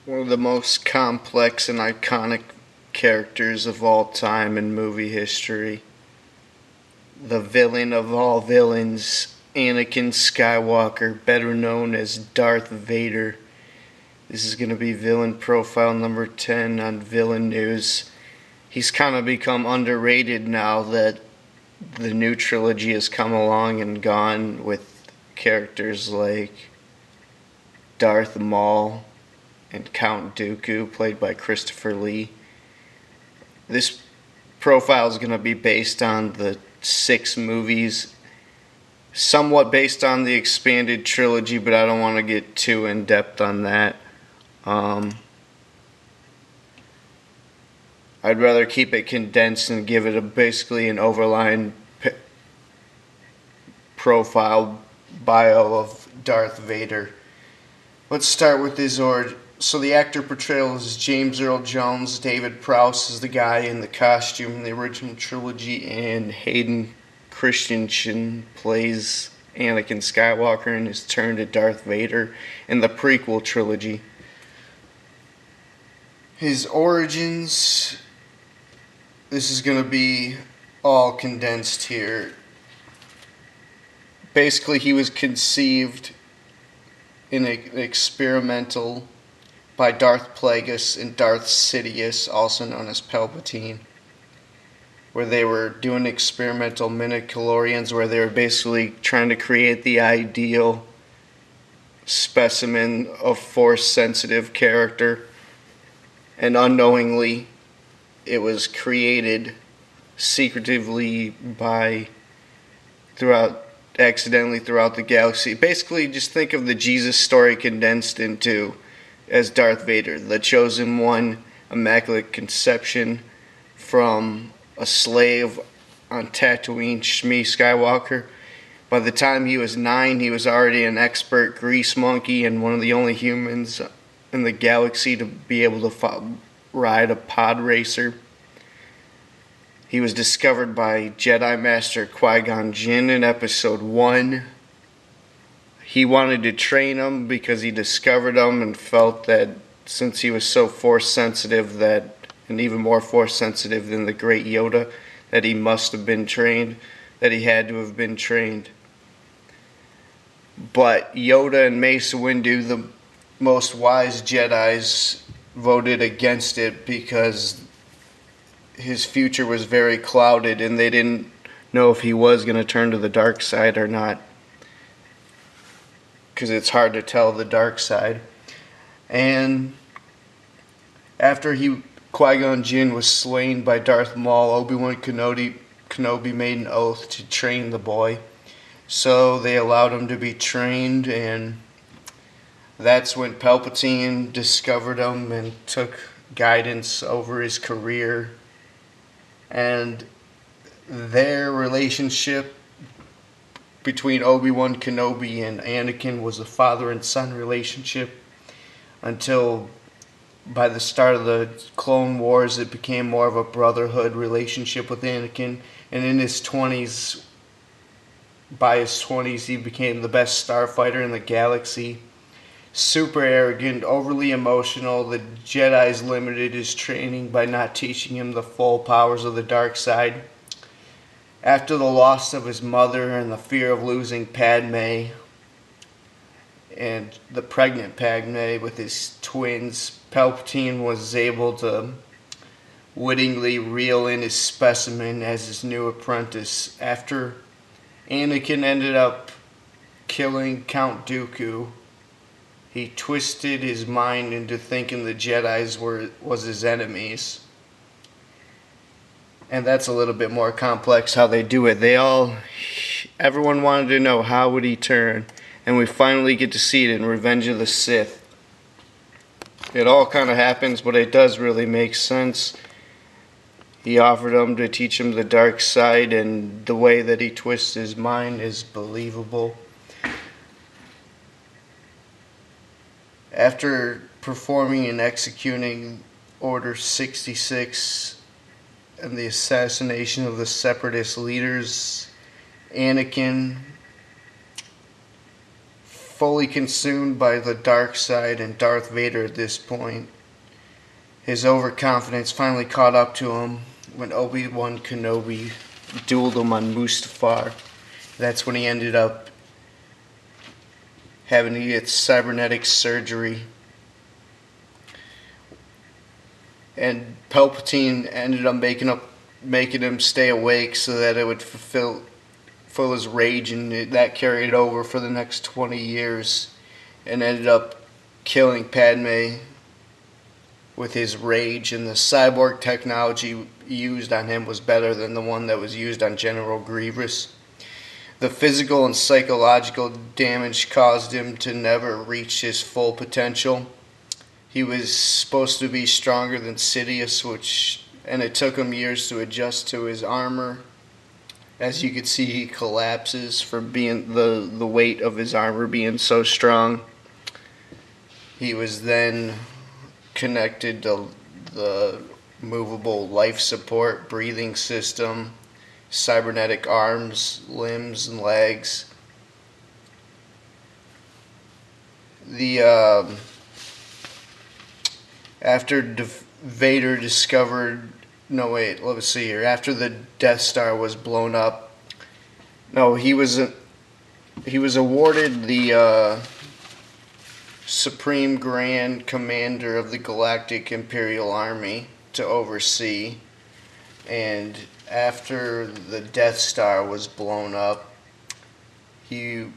One of the most complex and iconic characters of all time in movie history. The villain of all villains, Anakin Skywalker, better known as Darth Vader. This is going to be villain profile number 10 on Villain News. He's kind of become underrated now that the new trilogy has come along and gone with characters like Darth Maul and Count Dooku, played by Christopher Lee. This profile is going to be based on the 6 movies, somewhat based on the expanded trilogy, but I don't want to get too in depth on that. I'd rather keep it condensed and give it basically an overline profile bio of Darth Vader. Let's start with his origin. So the actor portrayal is James Earl Jones. David Prowse is the guy in the costume in the original trilogy, and Hayden Christensen plays Anakin Skywalker in his turn to Darth Vader in the prequel trilogy. His origins, this is going to be all condensed here. Basically, he was conceived in an experimental by Darth Plagueis and Darth Sidious, also known as Palpatine, where they were doing experimental midichlorians, where they were basically trying to create the ideal specimen of Force-sensitive character, and unknowingly it was created secretively accidentally throughout the galaxy. Basically, just think of the Jesus story condensed into as Darth Vader, the chosen one, immaculate conception from a slave on Tatooine, Shmi Skywalker. By the time he was 9, he was already an expert grease monkey and one of the only humans in the galaxy to be able to ride a pod racer. He was discovered by Jedi Master Qui-Gon Jinn in Episode 1. He wanted to train him because he discovered him and felt that since he was so Force sensitive, and even more Force sensitive than the great Yoda, that he must have been trained, that he had to have been trained. But Yoda and Mace Windu, the most wise Jedis, voted against it because his future was very clouded and they didn't know if he was going to turn to the dark side or not, because it's hard to tell the dark side. And after Qui-Gon Jinn was slain by Darth Maul, Obi-Wan Kenobi made an oath to train the boy. So they allowed him to be trained, and that's when Palpatine discovered him and took guidance over his career. And their relationship between Obi-Wan Kenobi and Anakin was a father and son relationship until by the start of the Clone Wars it became more of a brotherhood relationship with Anakin. And in his 20s, by his 20s, he became the best starfighter in the galaxy. Super arrogant, overly emotional. The Jedi's limited his training by not teaching him the full powers of the dark side. After the loss of his mother and the fear of losing Padme, and the pregnant Padme with his twins, Palpatine was able to wittingly reel in his specimen as his new apprentice. After Anakin ended up killing Count Dooku, he twisted his mind into thinking the Jedi's was his enemies. And that's a little bit more complex how they do it. Everyone wanted to know how would he turn, and we finally get to see it in Revenge of the Sith. It all kind of happens, but it does really make sense. He offered him to teach him the dark side, and the way that he twists his mind is believable. After performing and executing Order 66 and the assassination of the Separatist leaders, Anakin fully consumed by the dark side and Darth Vader at this point. His overconfidence finally caught up to him when Obi-Wan Kenobi dueled him on Mustafar. That's when he ended up having to get cybernetic surgery. And Palpatine ended up making him stay awake so that it would fulfill his rage, and that carried over for the next 20 years and ended up killing Padme with his rage. And the cyborg technology used on him was better than the one that was used on General Grievous. The physical and psychological damage caused him to never reach his full potential. He was supposed to be stronger than Sidious, and it took him years to adjust to his armor. As you can see, he collapses from being the weight of his armor being so strong. He was then connected to the movable life support breathing system, cybernetic arms, limbs, and legs. After Vader discovered... No, wait, let's see here. After the Death Star was blown up... No, he was awarded the Supreme Grand Commander of the Galactic Imperial Army to oversee. And after the Death Star was blown up, he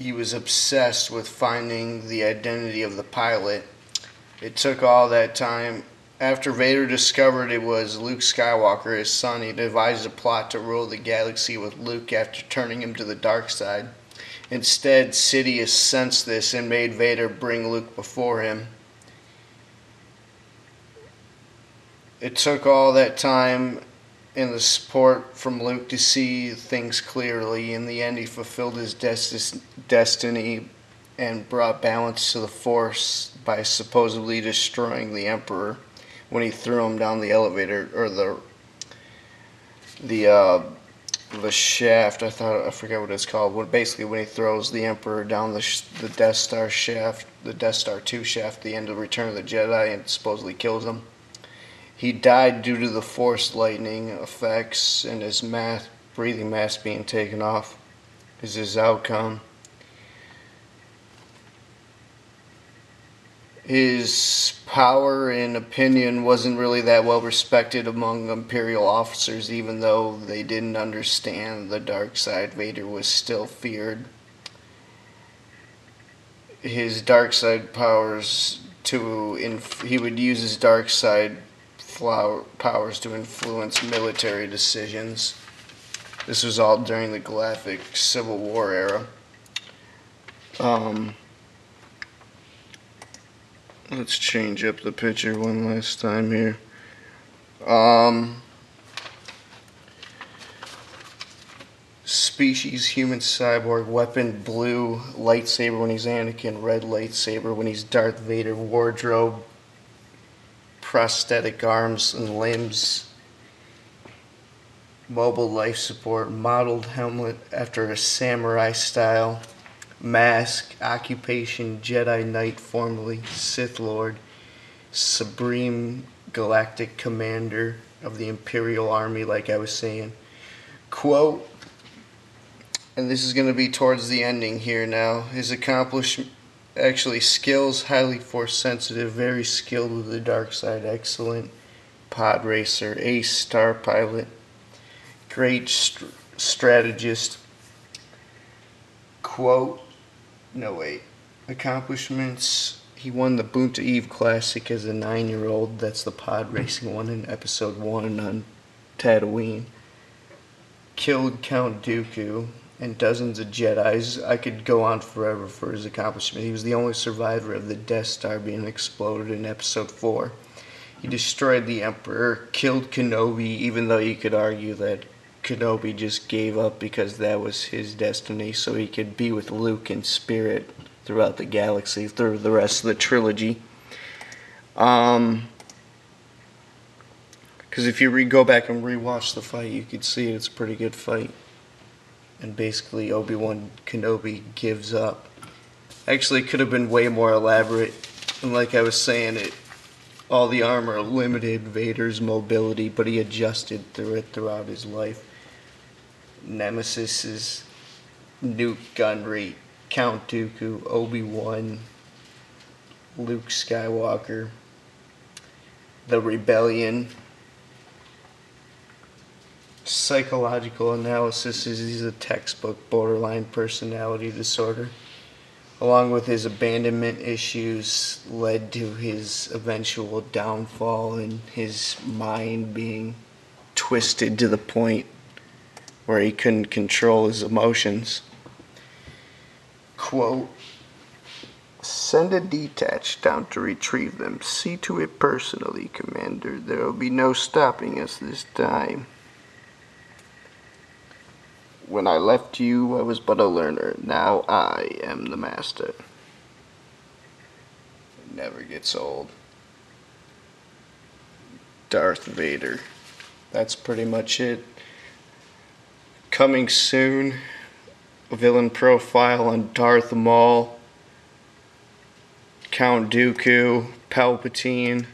was obsessed with finding the identity of the pilot. It took all that time. After Vader discovered it was Luke Skywalker, his son, he devised a plot to rule the galaxy with Luke after turning him to the dark side. Instead, Sidious sensed this and made Vader bring Luke before him. It took all that time and the support from Luke to see things clearly. In the end, he fulfilled his destiny and brought balance to the Force by supposedly destroying the Emperor when he threw him down the elevator, or the shaft. I forget what it's called. Basically, when he throws the Emperor down the Death Star shaft, the Death Star 2 shaft, at the end of Return of the Jedi, and supposedly kills him. He died due to the Force lightning effects, and his breathing mask being taken off is his outcome. His power and opinion wasn't really that well respected among Imperial officers, even though they didn't understand the dark side. Vader was still feared. His dark side powers he would use his dark side powers to influence military decisions. This was all during the Galactic Civil War era. Let's change up the picture one last time here. Species human cyborg, weapon blue, lightsaber when he's Anakin, red lightsaber when he's Darth Vader, wardrobe, prosthetic arms and limbs, mobile life support, modeled helmet after a samurai style, mask, occupation, Jedi Knight, formerly Sith Lord, Supreme Galactic Commander of the Imperial Army, like I was saying. Quote, and this is going to be towards the ending here now, his skills, highly force sensitive, very skilled with the dark side, excellent pod racer, ace star pilot, great strategist. Quote, accomplishments, he won the Boonta Eve Classic as a 9-year-old. That's the pod racing one in episode 1 on Tatooine. Killed Count Dooku and dozens of Jedis. I could go on forever for his accomplishment. He was the only survivor of the Death Star being exploded in episode 4. He destroyed the Emperor, killed Kenobi, even though you could argue that Kenobi just gave up because that was his destiny, so he could be with Luke in spirit throughout the galaxy, through the rest of the trilogy. Because if you go back and rewatch the fight, you could see it's a pretty good fight. And basically Obi-Wan Kenobi gives up. Actually, it could have been way more elaborate. And like I was saying, all the armor limited Vader's mobility, but he adjusted through it throughout his life. Nemesis is Newt Gunray, Count Dooku, Obi-Wan, Luke Skywalker, the Rebellion. Psychological analysis is he's a textbook borderline personality disorder. Along with his abandonment issues led to his eventual downfall and his mind being twisted to the point where he couldn't control his emotions. Quote, "Send a detached down to retrieve them. See to it personally, Commander. There will be no stopping us this time. When I left you, I was but a learner. Now I am the master." It never gets old. Darth Vader. That's pretty much it. Coming soon, a villain profile on Darth Maul, Count Dooku, Palpatine.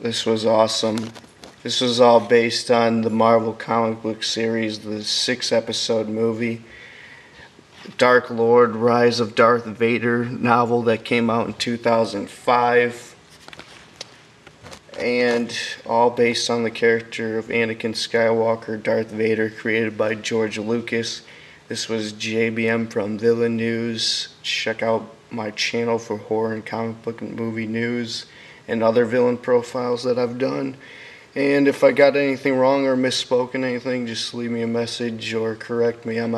This was awesome. This was all based on the Marvel comic book series, the 6-episode movie, Dark Lord, Rise of Darth Vader novel that came out in 2005. And all based on the character of Anakin Skywalker, Darth Vader, created by George Lucas. This was JBM from Villain News. Check out my channel for horror and comic book and movie news and other villain profiles that I've done. And if I got anything wrong or misspoken anything, just leave me a message or correct me. I'm out.